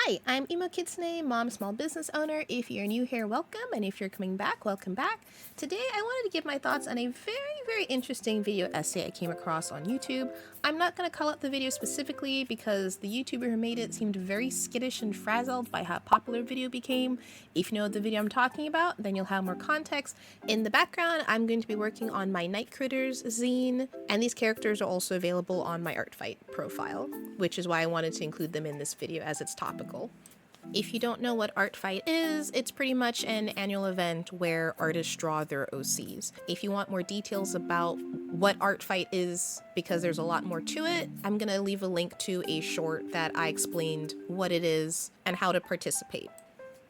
Hi, I'm Emo Kitsune, mom, small business owner. If you're new here, welcome, and if you're coming back, welcome back. Today, I wanted to give my thoughts on a very interesting video essay I came across on YouTube. I'm not going to call out the video specifically because the YouTuber who made it seemed very skittish and frazzled by how popular the video became. If you know the video I'm talking about, then you'll have more context. In the background, I'm going to be working on my Night Critters zine, and these characters are also available on my Artfight profile, which is why I wanted to include them in this video as it's topical. If you don't know what Artfight is, it's pretty much an annual event where artists draw their OCs. If you want more details about what Artfight is, because there's a lot more to it, I'm gonna leave a link to a short that I explained what it is and how to participate.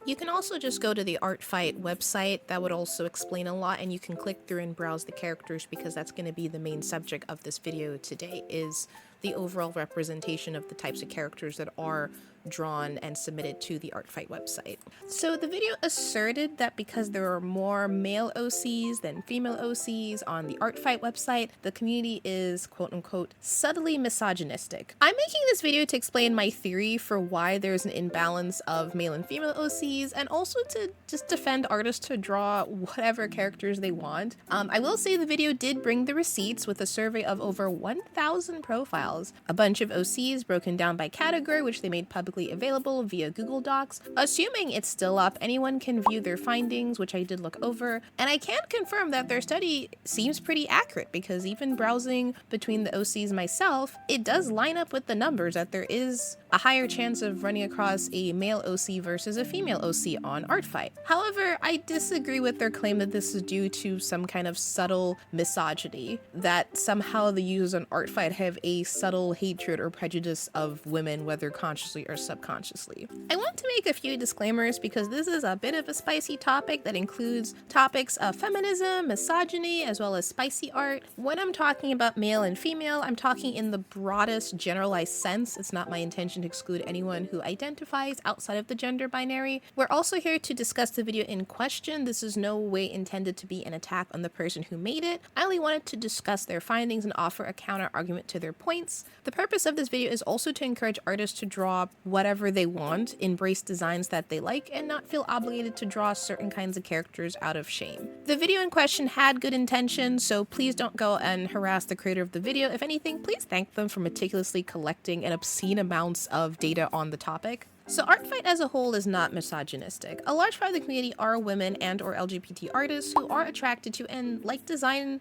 You can also just go to the Artfight website. That would also explain a lot, and you can click through and browse the characters because that's going to be the main subject of this video today, is the overall representation of the types of characters that are drawn and submitted to the Artfight website. So the video asserted that because there are more male OCs than female OCs on the Artfight website, the community is quote-unquote subtly misogynistic. I'm making this video to explain my theory for why there's an imbalance of male and female OCs, and also to just defend artists to draw whatever characters they want. I will say the video did bring the receipts with a survey of over 1,000 profiles, a bunch of OCs broken down by category, which they made publicly available via Google Docs. Assuming it's still up, anyone can view their findings, which I did look over, and I can confirm that their study seems pretty accurate because even browsing between the OCs myself, it does line up with the numbers that there is a higher chance of running across a male OC versus a female OC on Artfight. However, I disagree with their claim that this is due to some kind of subtle misogyny, that somehow the users on Artfight have a subtle hatred or prejudice of women, whether consciously or subconsciously. I want to make a few disclaimers because this is a bit of a spicy topic that includes topics of feminism, misogyny, as well as spicy art. When I'm talking about male and female, I'm talking in the broadest generalized sense. It's not my intention to exclude anyone who identifies outside of the gender binary. We're also here to discuss the video in question. This is no way intended to be an attack on the person who made it. I only wanted to discuss their findings and offer a counter argument to their points. The purpose of this video is also to encourage artists to draw whatever they want, embrace designs that they like, and not feel obligated to draw certain kinds of characters out of shame. The video in question had good intentions, so please don't go and harass the creator of the video. If anything, please thank them for meticulously collecting an obscene amounts of data on the topic. So Artfight as a whole is not misogynistic. A large part of the community are women and or LGBT artists who are attracted to and like designing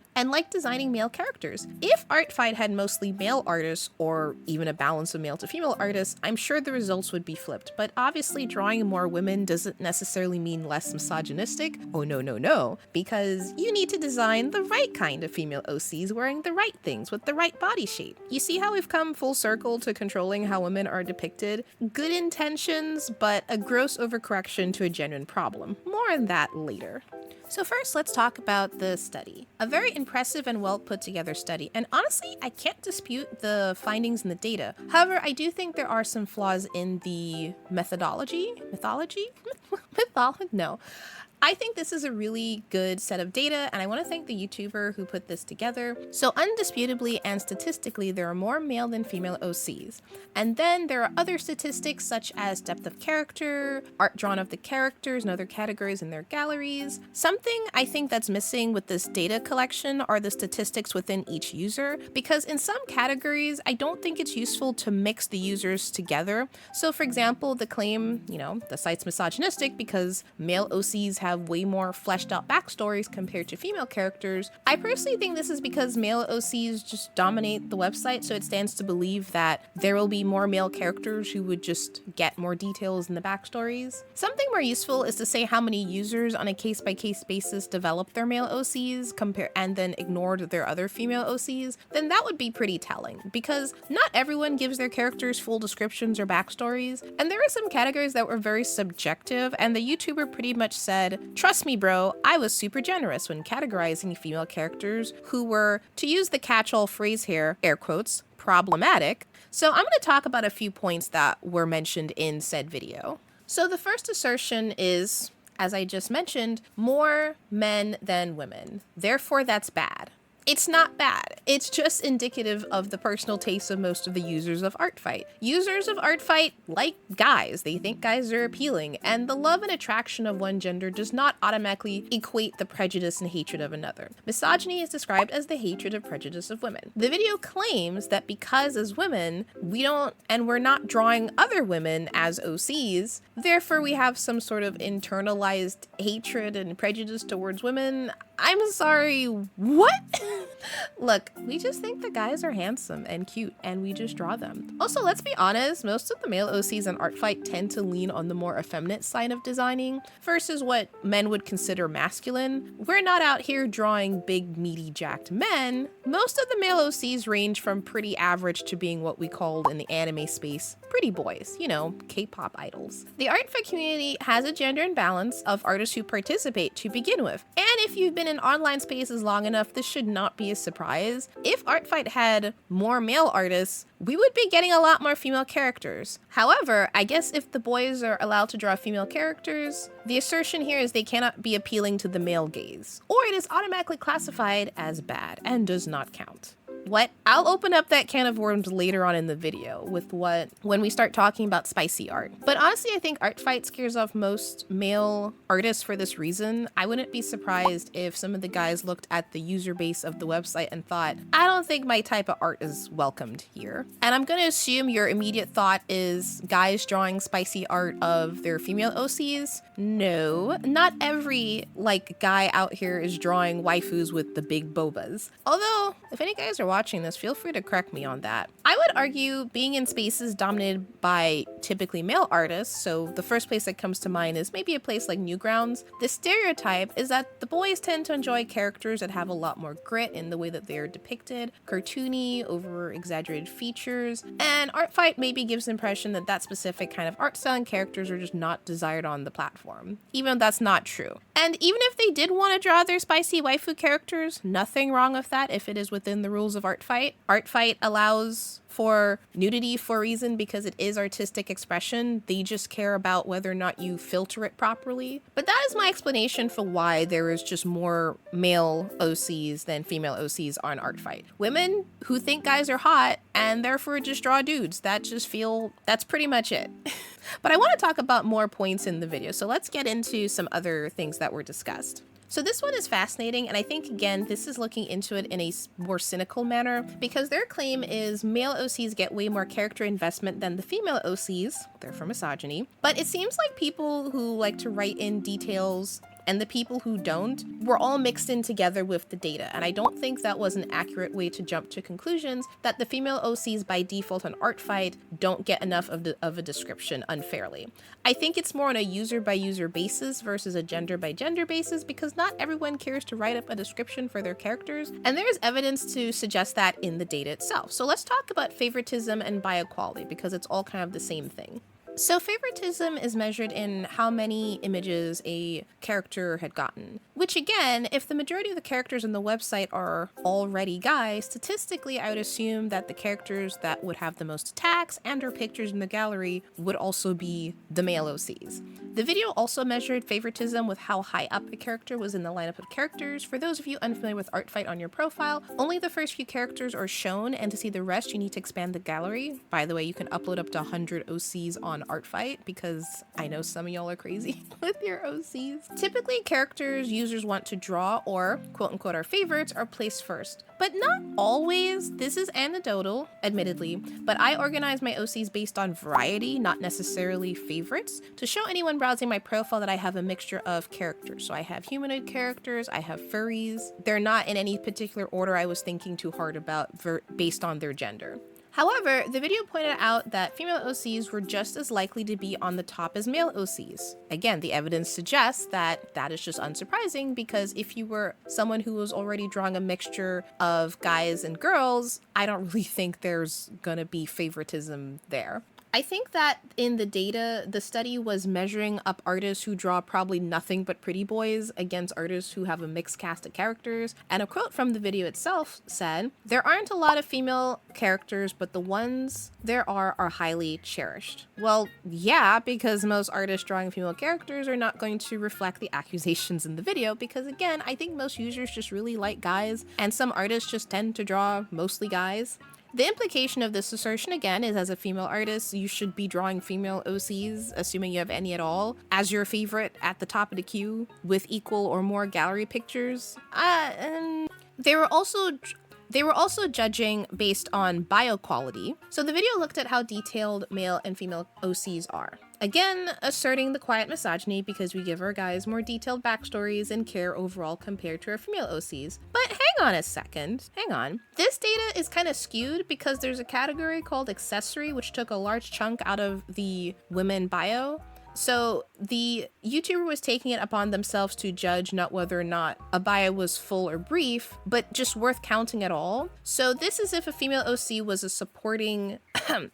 male characters. If Artfight had mostly male artists or even a balance of male to female artists, I'm sure the results would be flipped. But obviously drawing more women doesn't necessarily mean less misogynistic. Oh no, because you need to design the right kind of female OCs wearing the right things with the right body shape. You see how we've come full circle to controlling how women are depicted? Good intentions, but a gross overcorrection to a genuine problem. More on that later. So first, let's talk about the study. A very impressive and well put together study, and honestly, I can't dispute the findings and the data. However, I do think there are some flaws in the methodology? No. I think this is a really good set of data, and I want to thank the YouTuber who put this together. So undisputably and statistically, there are more male than female OCs. And then there are other statistics such as depth of character, art drawn of the characters, and other categories in their galleries. Something I think that's missing with this data collection are the statistics within each user, because in some categories, I don't think it's useful to mix the users together. So for example, the claim, the site's misogynistic because male OCs have way more fleshed out backstories compared to female characters. I personally think this is because male OCs just dominate the website, so it stands to believe that there will be more male characters who would just get more details in the backstories. Something more useful is to say how many users on a case-by-case basis developed their male OCs and then ignored their other female OCs. Then that would be pretty telling, because not everyone gives their characters full descriptions or backstories, and there are some categories that were very subjective, and the YouTuber pretty much said, "Trust me, bro, I was super generous when categorizing female characters who were, to use the catch-all phrase here, air quotes, problematic." So I'm going to talk about a few points that were mentioned in said video. So the first assertion is, as I just mentioned, more men than women. Therefore, that's bad. It's not bad. It's just indicative of the personal taste of most of the users of Artfight. Users of Artfight like guys. They think guys are appealing, and the love and attraction of one gender does not automatically equate the prejudice and hatred of another. Misogyny is described as the hatred of prejudice of women. The video claims that because as women, we're not drawing other women as OCs, therefore we have some sort of internalized hatred and prejudice towards women. I'm sorry, what? Look, we just think the guys are handsome and cute, and we just draw them. Also, let's be honest, most of the male OCs in Artfight tend to lean on the more effeminate side of designing versus what men would consider masculine. We're not out here drawing big, meaty, jacked men. Most of the male OCs range from pretty average to being what we call in the anime space pretty boys, you know, K-pop idols. The Artfight community has a gender imbalance of artists who participate to begin with. And if you've been in online spaces long enough, this should not be a surprise. If Artfight had more male artists, we would be getting a lot more female characters. However, I guess if the boys are allowed to draw female characters, the assertion here is they cannot be appealing to the male gaze, or it is automatically classified as bad and does not count. What? I'll open up that can of worms later on in the video when we start talking about spicy art. But honestly, I think Artfight scares off most male artists for this reason. I wouldn't be surprised if some of the guys looked at the user base of the website and thought, I don't think my type of art is welcomed here. And I'm gonna assume your immediate thought is guys drawing spicy art of their female OCs. No, not every guy out here is drawing waifus with the big bobas. Although, if any guys are watching this, feel free to correct me on that. I would argue being in spaces dominated by typically male artists, so the first place that comes to mind is maybe a place like Newgrounds. The stereotype is that the boys tend to enjoy characters that have a lot more grit in the way that they are depicted, cartoony, over-exaggerated features, and Artfight maybe gives the impression that that specific kind of art style and characters are just not desired on the platform, even though that's not true. And even if they did want to draw their spicy waifu characters, nothing wrong with that if it is within the rules of Artfight. Artfight allows for nudity for a reason because it is artistic expression. They just care about whether or not you filter it properly. But that is my explanation for why there is just more male OCs than female OCs on Artfight. Women who think guys are hot and therefore just draw dudes that just feel that's pretty much it. But I want to talk about more points in the video, so let's get into some other things that were discussed. So this one is fascinating, and I think, again, this is looking into it in a more cynical manner, because their claim is male OCs get way more character investment than the female OCs, therefore misogyny, but it seems like people who like to write in details and the people who don't were all mixed in together with the data, and I don't think that was an accurate way to jump to conclusions that the female OCs by default on Artfight don't get enough of a description unfairly. I think it's more on a user by user basis versus a gender by gender basis, because not everyone cares to write up a description for their characters, and there's evidence to suggest that in the data itself. So let's talk about favoritism and bioequality, because it's all kind of the same thing. So favoritism is measured in how many images a character had gotten, which again, if the majority of the characters on the website are already guys, statistically I would assume that the characters that would have the most attacks and or pictures in the gallery would also be the male OCs. The video also measured favoritism with how high up a character was in the lineup of characters. For those of you unfamiliar with Artfight on your profile, only the first few characters are shown, and to see the rest you need to expand the gallery. By the way, you can upload up to 100 OCs on Artfight, because I know some of y'all are crazy with your OCs. Typically, characters users want to draw or quote-unquote our favorites are placed first, but not always. This is anecdotal, admittedly, but I organize my OCs based on variety, not necessarily favorites, to show anyone browsing my profile that I have a mixture of characters. So I have humanoid characters, I have furries. They're not in any particular order I was thinking too hard about based on their gender. However, the video pointed out that female OCs were just as likely to be on the top as male OCs. Again, the evidence suggests that that is just unsurprising, because if you were someone who was already drawing a mixture of guys and girls, I don't really think there's gonna be favoritism there. I think that in the data, the study was measuring up artists who draw probably nothing but pretty boys against artists who have a mixed cast of characters. And a quote from the video itself said, "There aren't a lot of female characters, but the ones there are highly cherished." Well, yeah, because most artists drawing female characters are not going to reflect the accusations in the video, because again, I think most users just really like guys, and some artists just tend to draw mostly guys. The implication of this assertion, again, is as a female artist, you should be drawing female OCs, assuming you have any at all, as your favorite at the top of the queue, with equal or more gallery pictures. And they were also judging based on bio quality. So the video looked at how detailed male and female OCs are. Again, asserting the quiet misogyny because we give our guys more detailed backstories and care overall compared to our female OCs. But hang on a second, hang on. This data is kind of skewed because there's a category called Accessory, which took a large chunk out of the women bio. So the YouTuber was taking it upon themselves to judge not whether or not a bio was full or brief, but just worth counting at all. So this is if a female OC was a supporting,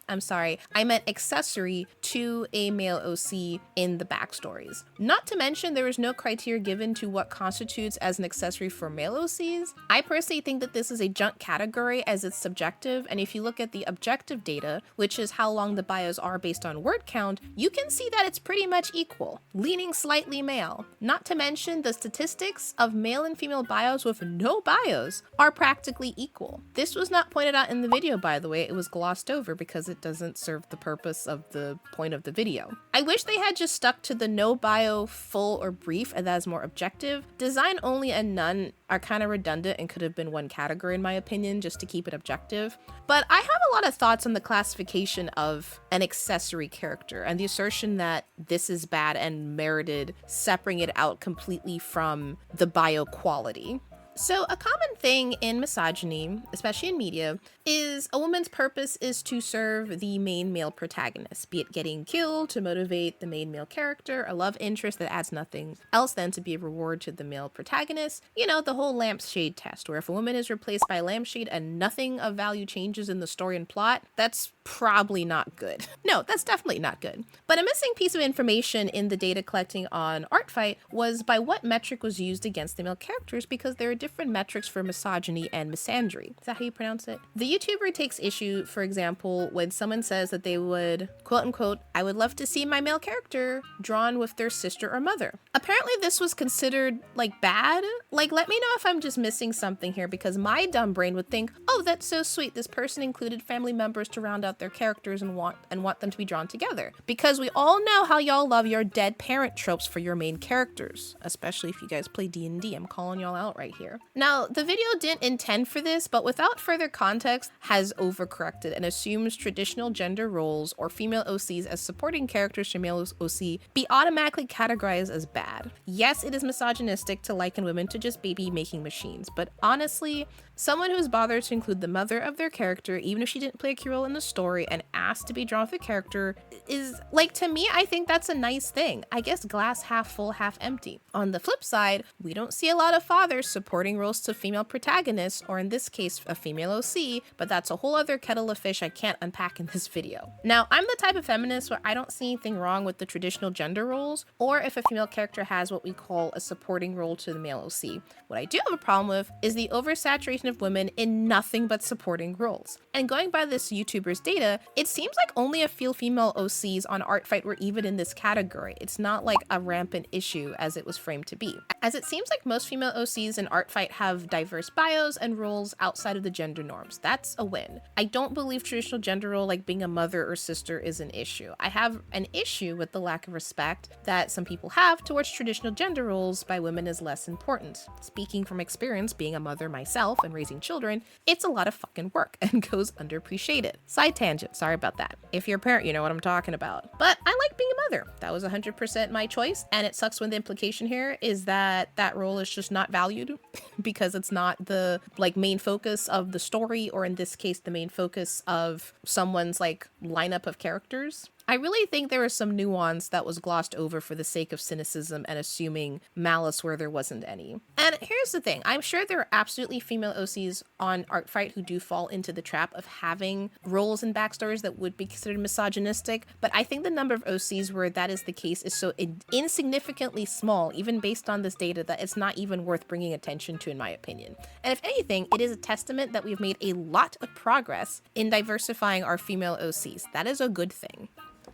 I'm sorry, I meant accessory to a male OC in the backstories. Not to mention there was no criteria given to what constitutes as an accessory for male OCs. I personally think that this is a junk category as it's subjective, and if you look at the objective data, which is how long the bios are based on word count, you can see that it's pretty much equal, leaning slightly male. Not to mention the statistics of male and female bios with no bios are practically equal. This was not pointed out in the video, by the way. It was glossed over because it doesn't serve the purpose of the point of the video. I wish they had just stuck to the no bio, full, or brief, and that is more objective. Design only and none are kind of redundant and could have been one category in my opinion, just to keep it objective. But I have a lot of thoughts on the classification of an accessory character and the assertion that this is bad and merited separating it out completely from the bio quality. So a common thing in misogyny, especially in media, is a woman's purpose is to serve the main male protagonist, be it getting killed to motivate the main male character, a love interest that adds nothing else than to be a reward to the male protagonist. You know, the whole lampshade test, where if a woman is replaced by a lampshade and nothing of value changes in the story and plot, that's probably not good. No, that's definitely not good. But a missing piece of information in the data collecting on Artfight was by what metric was used against the male characters, because there are different metrics for misogyny and misandry. Is that how you pronounce it? The YouTuber takes issue, for example, when someone says that they would, quote unquote, "I would love to see my male character drawn with their sister or mother." Apparently this was considered like bad. Like, let me know if I'm just missing something here, because my dumb brain would think, oh, that's so sweet. This person included family members to round out their characters and want them to be drawn together. Because we all know how y'all love your dead parent tropes for your main characters, especially if you guys play D&D. I'm calling y'all out right here. Now, the video didn't intend for this, but without further context, has overcorrected and assumes traditional gender roles or female OCs as supporting characters to male OC be automatically categorized as bad. Yes, it is misogynistic to liken women to just baby-making machines, but honestly, someone who's bothered to include the mother of their character, even if she didn't play a key role in the story, and asked to be drawn with the character is, like, to me, I think that's a nice thing. I guess glass half full, half empty. On the flip side, we don't see a lot of fathers supporting roles to female protagonists, or in this case, a female OC, but that's a whole other kettle of fish I can't unpack in this video. Now, I'm the type of feminist where I don't see anything wrong with the traditional gender roles, or if a female character has what we call a supporting role to the male OC. What I do have a problem with is the oversaturation of women in nothing but supporting roles. And going by this YouTuber's data, it seems like only a few female OCs on Artfight were even in this category. It's not like a rampant issue as it was framed to be. As it seems like most female OCs in Artfight have diverse bios and roles outside of the gender norms. That's a win. I don't believe traditional gender role like being a mother or sister is an issue. I have an issue with the lack of respect that some people have towards traditional gender roles by women as less important. Speaking from experience, being a mother myself and raising children, it's a lot of fucking work and goes underappreciated. Side tangent, sorry about that. If you're a parent, you know what I'm talking about. But I like being a mother. That was 100% my choice, and it sucks when the implication here is that that role is just not valued because it's not the main focus of the story, or in this case, the main focus of someone's lineup of characters. I really think there was some nuance that was glossed over for the sake of cynicism and assuming malice where there wasn't any. And here's the thing, I'm sure there are absolutely female OCs on Artfight who do fall into the trap of having roles and backstories that would be considered misogynistic, but I think the number of OCs where that is the case is so insignificantly small, even based on this data, that it's not even worth bringing attention to, in my opinion. And if anything, it is a testament that we've made a lot of progress in diversifying our female OCs. That is a good thing.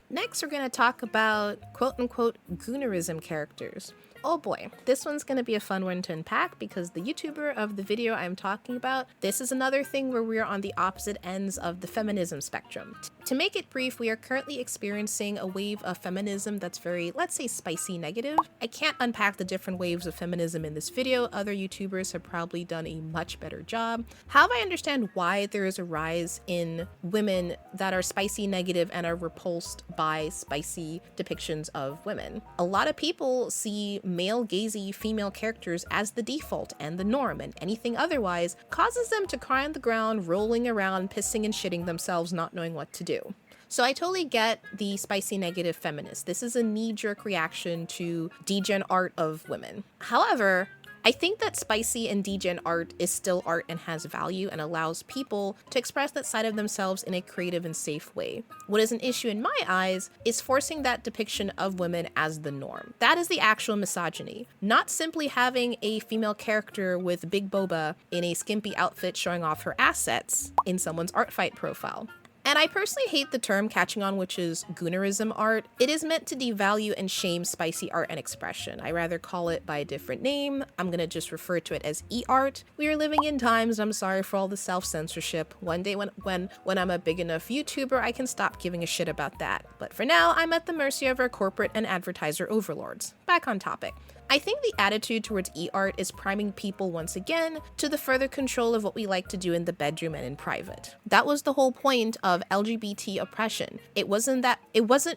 Next, we're going to talk about quote-unquote goonerism characters. Oh boy, this one's going to be a fun one to unpack because the YouTuber of the video I'm talking about, this is another thing where we're on the opposite ends of the feminism spectrum. To make it brief, we are currently experiencing a wave of feminism that's very, let's say, spicy negative. I can't unpack the different waves of feminism in this video. Other YouTubers have probably done a much better job. However, I understand why there is a rise in women that are spicy negative and are repulsed by spicy depictions of women. A lot of people see male gazy female characters as the default and the norm, and anything otherwise causes them to cry on the ground, rolling around, pissing and shitting themselves, not knowing what to do. So I totally get the spicy negative feminist. This is a knee-jerk reaction to degen art of women. However, I think that spicy and degen art is still art and has value and allows people to express that side of themselves in a creative and safe way. What is an issue in my eyes is forcing that depiction of women as the norm. That is the actual misogyny, not simply having a female character with big boba in a skimpy outfit showing off her assets in someone's Artfight profile. And I personally hate the term catching on, which is goonerism art. It is meant to devalue and shame spicy art and expression. I rather call it by a different name. I'm gonna just refer to it as e-art. We are living in times, I'm sorry for all the self-censorship. One day when I'm a big enough YouTuber, I can stop giving a shit about that. But for now, I'm at the mercy of our corporate and advertiser overlords. Back on topic. I think the attitude towards e-art is priming people once again to the further control of what we like to do in the bedroom and in private. That was the whole point of LGBT oppression. It wasn't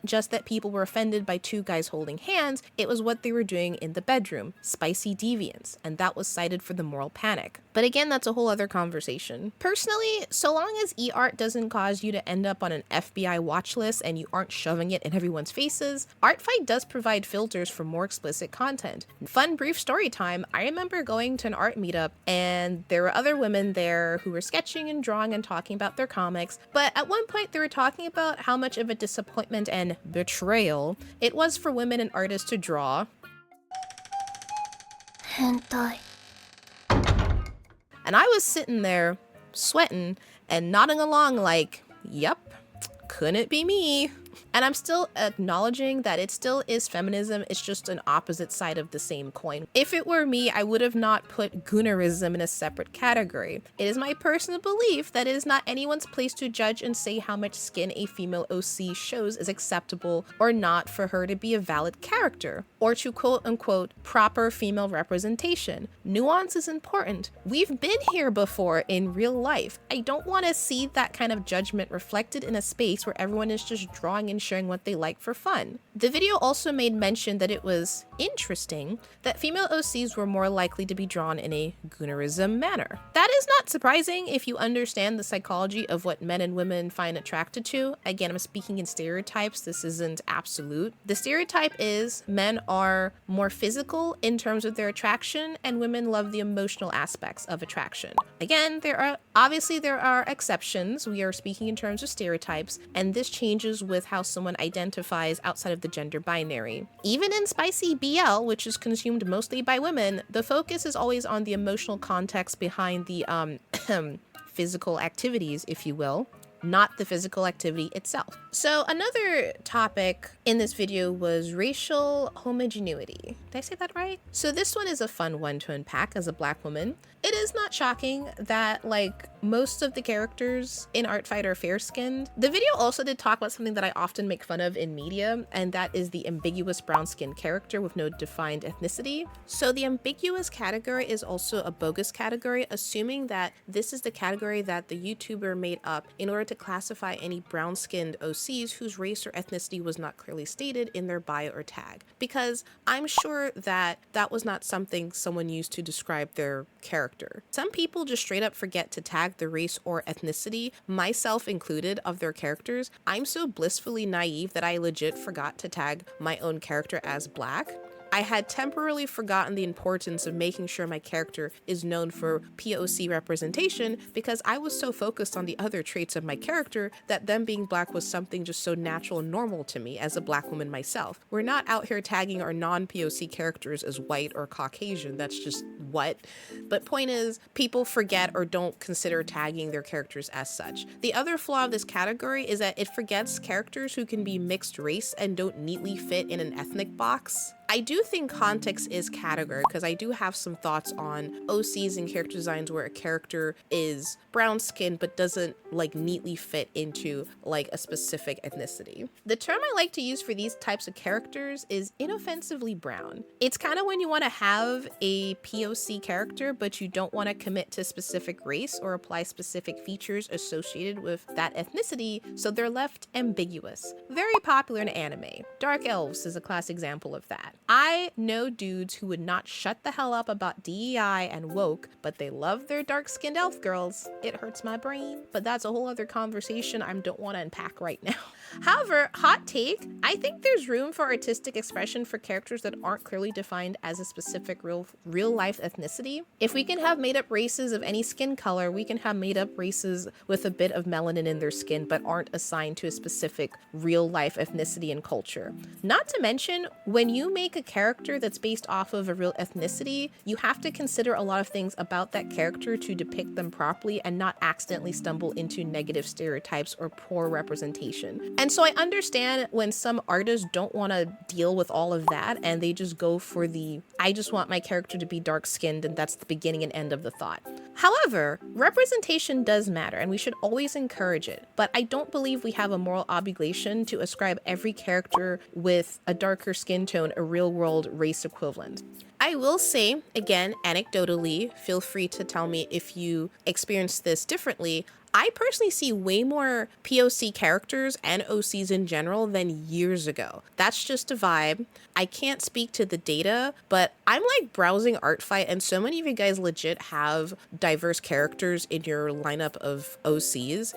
just that people were offended by two guys holding hands, it was what they were doing in the bedroom, spicy deviance, and that was cited for the moral panic. But again, that's a whole other conversation. Personally, so long as e-art doesn't cause you to end up on an FBI watch list and you aren't shoving it in everyone's faces, Artfight does provide filters for more explicit content. Fun brief story time, I remember going to an art meetup and there were other women there who were sketching and drawing and talking about their comics, but at one point they were talking about how much of a disappointment and betrayal it was for women and artists to draw hentai. And I was sitting there sweating and nodding along like, yep, couldn't be me. And I'm still acknowledging that it still is feminism, it's just an opposite side of the same coin. If it were me, I would have not put goonerism in a separate category. It is my personal belief that it is not anyone's place to judge and say how much skin a female OC shows is acceptable or not for her to be a valid character, or to quote unquote proper female representation. Nuance is important. We've been here before in real life. I don't want to see that kind of judgment reflected in a space where everyone is just drawing and sharing what they like for fun. The video also made mention that it was interesting that female OCs were more likely to be drawn in a goonerism manner. That is not surprising if you understand the psychology of what men and women find attracted to. Again, I'm speaking in stereotypes, this isn't absolute. The stereotype is men are more physical in terms of their attraction and women love the emotional aspects of attraction. Again, there are exceptions. We are speaking in terms of stereotypes, and this changes with how someone identifies outside of the gender binary. Even in spicy BL, which is consumed mostly by women, the focus is always on the emotional context behind the physical activities, if you will, not the physical activity itself. So another topic in this video was racial homogeneity. Did I say that right? So this one is a fun one to unpack as a Black woman. It is not shocking that like most of the characters in Artfight are fair-skinned. The video also did talk about something that I often make fun of in media, and that is the ambiguous brown-skinned character with no defined ethnicity. So the ambiguous category is also a bogus category, assuming that this is the category that the YouTuber made up in order to classify any brown-skinned OC OCs whose race or ethnicity was not clearly stated in their bio or tag, because I'm sure that that was not something someone used to describe their character. Some people just straight up forget to tag the race or ethnicity, myself included, of their characters. I'm so blissfully naive that I legit forgot to tag my own character as Black. I had temporarily forgotten the importance of making sure my character is known for POC representation because I was so focused on the other traits of my character that them being Black was something just so natural and normal to me as a Black woman myself. We're not out here tagging our non-POC characters as white or Caucasian. That's just what. But point is, people forget or don't consider tagging their characters as such. The other flaw of this category is that it forgets characters who can be mixed race and don't neatly fit in an ethnic box. I do think context is category because I do have some thoughts on OCs and character designs where a character is brown skinned but doesn't like neatly fit into like a specific ethnicity. The term I like to use for these types of characters is inoffensively brown. It's kind of when you want to have a POC character but you don't want to commit to specific race or apply specific features associated with that ethnicity, so they're left ambiguous. Very popular in anime. Dark Elves is a classic example of that. I know dudes who would not shut the hell up about DEI and woke, but they love their dark-skinned elf girls. It hurts my brain, but that's a whole other conversation I don't want to unpack right now. However, hot take, I think there's room for artistic expression for characters that aren't clearly defined as a specific real-life ethnicity. If we can have made-up races of any skin color, we can have made-up races with a bit of melanin in their skin, but aren't assigned to a specific real-life ethnicity and culture. Not to mention, when you make a character that's based off of a real ethnicity, you have to consider a lot of things about that character to depict them properly and not accidentally stumble into negative stereotypes or poor representation. And so I understand when some artists don't want to deal with all of that and they just go for the, I just want my character to be dark-skinned and that's the beginning and end of the thought. However, representation does matter and we should always encourage it, but I don't believe we have a moral obligation to ascribe every character with a darker skin tone a real-world race equivalent. I will say, again, anecdotally, feel free to tell me if you experience this differently. I personally see way more POC characters and OCs in general than years ago. That's just a vibe. I can't speak to the data, but I'm like browsing Artfight and so many of you guys legit have diverse characters in your lineup of OCs.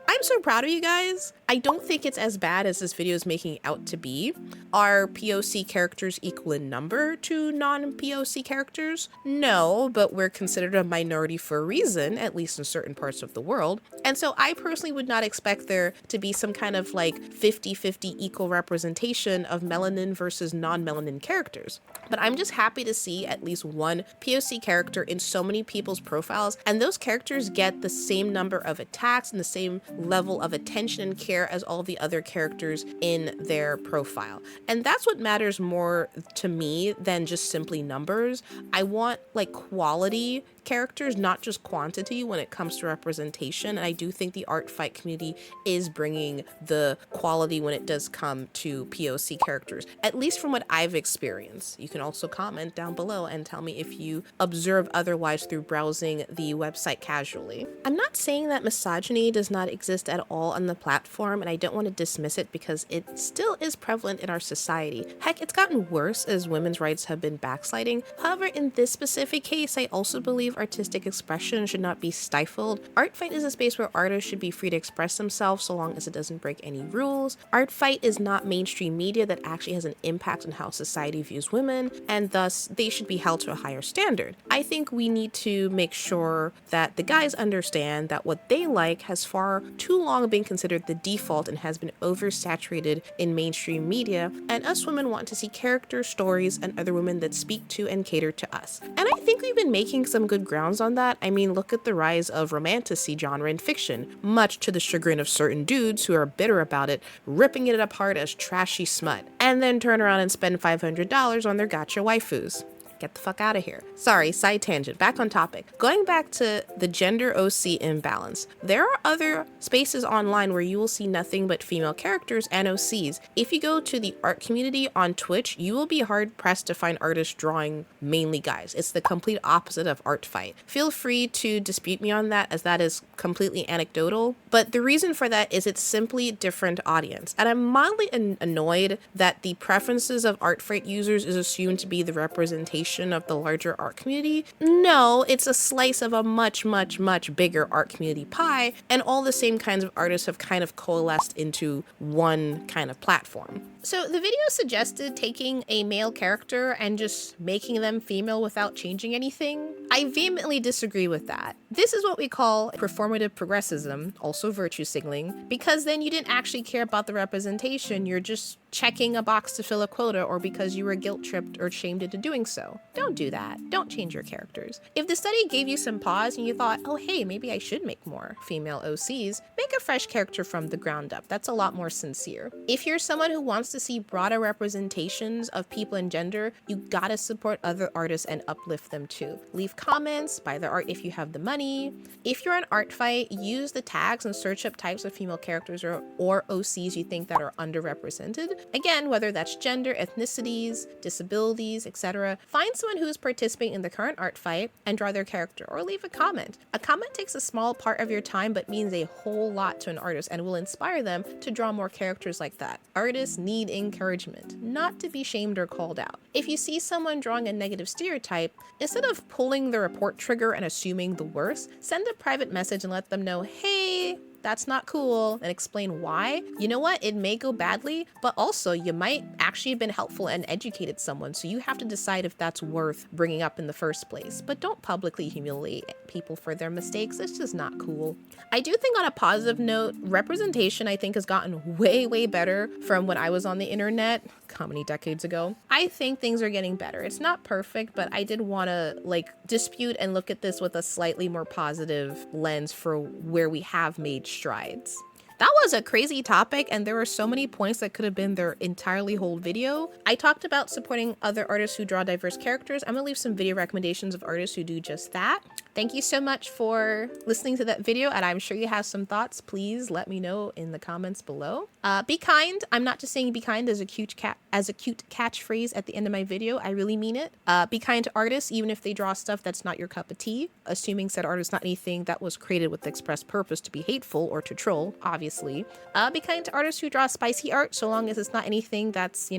I'm so proud of you guys. I don't think it's as bad as this video is making it out to be. Are POC characters equal in number to non-POC characters? No, but we're considered a minority for a reason, at least in certain parts of the world. And so I personally would not expect there to be some kind of like 50-50 equal representation of melanin versus non-melanin characters. But I'm just happy to see at least one POC character in so many people's profiles, and those characters get the same number of attacks and the same level of attention and care as all the other characters in their profile. And that's what matters more to me than just simply numbers. I want like quality characters, not just quantity when it comes to representation. And I do think the Artfight community is bringing the quality when it does come to POC characters, at least from what I've experienced. You can also comment down below and tell me if you observe otherwise through browsing the website casually. I'm not saying that misogyny does not exist at all on the platform, and I don't want to dismiss it because it still is prevalent in our society. Heck, it's gotten worse as women's rights have been backsliding. However, in this specific case, I also believe artistic expression should not be stifled. Artfight is a space where artists should be free to express themselves so long as it doesn't break any rules. Artfight is not mainstream media that actually has an impact on how society views women, and thus they should be held to a higher standard. I think we need to make sure that the guys understand that what they like has far too long been considered the default and has been oversaturated in mainstream media, and us women want to see character stories and other women that speak to and cater to us. And I think we've been making some good grounds on that. I mean, look at the rise of romantasy genre in fiction, much to the chagrin of certain dudes who are bitter about it, ripping it apart as trashy smut, and then turn around and spend $500 on their gotcha waifus. Get the fuck out of here. Sorry, side tangent. Back on topic. Going back to the gender OC imbalance, there are other spaces online where you will see nothing but female characters and OCs. If you go to the art community on Twitch, you will be hard pressed to find artists drawing mainly guys. It's the complete opposite of Artfight. Feel free to dispute me on that, as that is completely anecdotal, but the reason for that is it's simply different audience. And I'm mildly annoyed that the preferences of Artfight users is assumed to be the representation of the larger art community. No, it's a slice of a much, much, much bigger art community pie, and all the same kinds of artists have kind of coalesced into one kind of platform. So the video suggested taking a male character and just making them female without changing anything. I vehemently disagree with that. This is what we call performative progressism, also virtue signaling, because then you didn't actually care about the representation. You're just checking a box to fill a quota, or because you were guilt tripped or shamed into doing so. Don't do that. Don't change your characters. If the study gave you some pause and you thought, oh hey, maybe I should make more female OCs, make a fresh character from the ground up. That's a lot more sincere. If you're someone who wants to see broader representations of people and gender, you gotta support other artists and uplift them too. Leave comments, buy their art if you have the money. If you're on Artfight, use the tags and search up types of female characters or OCs you think that are underrepresented. Again, whether that's gender, ethnicities, disabilities, etc. Find someone who is participating in the current Artfight and draw their character, or leave a comment. A comment takes a small part of your time but means a whole lot to an artist and will inspire them to draw more characters like that. Artists need encouragement, not to be shamed or called out. If you see someone drawing a negative stereotype, instead of pulling the report trigger and assuming the worst, send a private message and let them know, hey, that's not cool, and explain why. You know what? It may go badly, but also you might actually have been helpful and educated someone, so you have to decide if that's worth bringing up in the first place. But don't publicly humiliate people for their mistakes. It's just not cool. I do think on a positive note, representation I think has gotten way, way better from when I was on the internet, how many decades ago. I think things are getting better. It's not perfect, but I did want to dispute and look at this with a slightly more positive lens for where we have made strides. That was a crazy topic, and there were so many points that could have been their entirely whole video. I talked about supporting other artists who draw diverse characters. I'm gonna leave some video recommendations of artists who do just that. Thank you so much for listening to that video, and I'm sure you have some thoughts. Please let me know in the comments below. Be kind. I'm not just saying be kind as a cute catchphrase at the end of my video. I really mean it. Be kind to artists, even if they draw stuff that's not your cup of tea, assuming said artist not anything that was created with the express purpose to be hateful or to troll, obviously. Be kind to artists who draw spicy art, so long as it's not anything that's,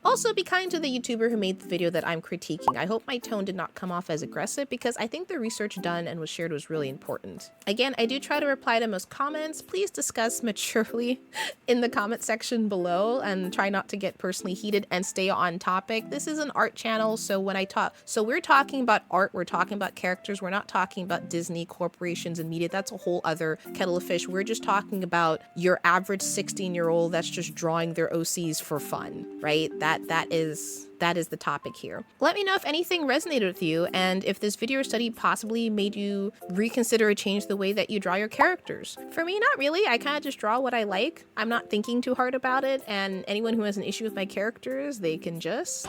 Also, be kind to the YouTuber who made the video that I'm critiquing. I hope my tone did not come off as aggressive, because I think the research done and was shared was really important. Again, I do try to reply to most comments. Please discuss maturely in the comment section below, and try not to get personally heated and stay on topic. This is an art channel, so we're talking about art, we're talking about characters, we're not talking about Disney, corporations, and media. That's a whole other kettle of fish. We're just talking about your average 16-year-old that's just drawing their OCs for fun, right? That is the topic here. Let me know if anything resonated with you, and if this video or study possibly made you reconsider or change the way that you draw your characters. For me, not really. I kind of just draw what I like. I'm not thinking too hard about it, and anyone who has an issue with my characters, they can just...